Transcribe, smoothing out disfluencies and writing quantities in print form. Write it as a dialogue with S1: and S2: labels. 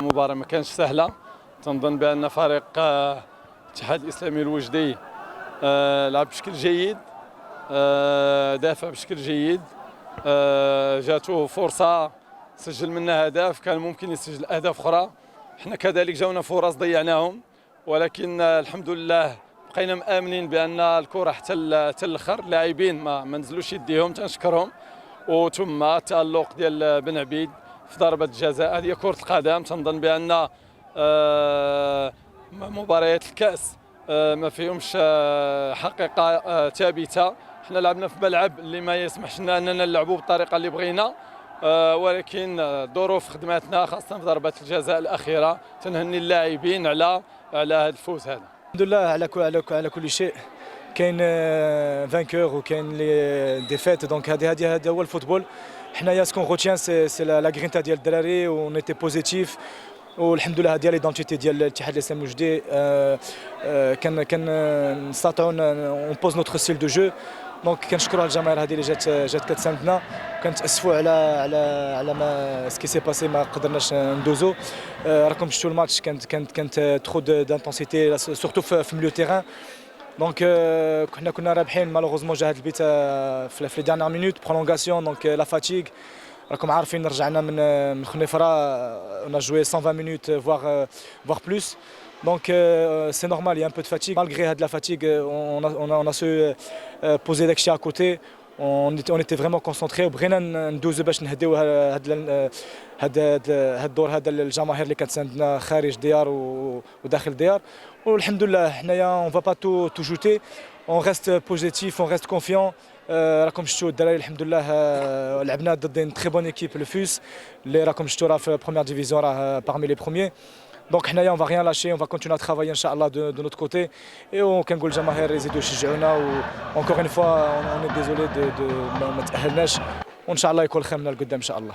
S1: المباراة ما كانش سهلة. تنظن بأن فريق الاتحاد الإسلامي الوجدي لعب بشكل جيد، دافع بشكل جيد، جاته فرصة سجل منها هدف، كان ممكن يسجل أهداف أخرى. احنا كذلك جاونا فرص ضيعناهم، ولكن الحمد لله بقينا مآمنين بأن الكرة حتى الاخر. اللاعبين ما نزلوش يديهم، تنشكرهم. وثم التألق ديال بن عبيد في ضربة الجزاء، هذه كرة القدم. تنظن بأن مباريات الكأس ما فيهمش حقيقة ثابتة. احنا لعبنا في ملعب اللي ما يسمحش لنا اننا نلعبوا بالطريقة اللي بغينا، ولكن ظروف خدماتنا خاصة في ضربة الجزاء الأخيرة. تنهني اللاعبين على هذا الفوز هذا.
S2: الحمد لله على كل شيء. كاين فانكور وكاين لي ديفيت، دونك هذا هو الفوتبول. حنايا سكون روتيان سي لا غرينتا ديال الدراري، ونيتي بوزيتيف، والحمد لله هذه ليدونتيتي ديال الاتحاد الاسلامي الوجدي. كان نستطيعوا اون بوز نوتر ستيل دو جو. دونك كنشكروا الجماهير هذه اللي جات كتساندنا، وكنتاسفوا على ما سكي سي باسي، ما قدرناش ندوزو. راكم شفتوا الماتش، كانت ترو دانتونسيتي سورتو في ميليو تيران. دونك كنا رابحين، مالوغوزمون جا هاد البيت في لي ديرنيير مينوت برولونغاسيون. دونك لا فاتيغ، راكم عارفين رجعنا من خنيفره، اون جوي 120 minutes voire plus. Donc c'est normal, il y a un peu de fatigue. Malgré la fatigue, on a su poser Dakchi à côté. On était vraiment concentrés. وبغينا ندوزو باش نهديو هذا الدور هذا للجماهير اللي كتساندنا خارج الديار وداخل الديار. والحمد لله حنايا on va pas tout jeter. On reste positif, on reste confiant. راكم شفتوا الدراري الحمد لله لعبنا ضد ان تري بون ايكيب الفوس اللي راكم شفتوا راه في بروميير ديفيزيون، راه parmi les premiers. دونك حنايا on va rien lâcher, on va continuer à travailler ان شاء الله de notre côté. وكنقول الجماهير يزيدوا يشجعونا، و encore une fois on est désolé ما تأهلناش، وان شاء الله يكون خير من القدام ان شاء الله.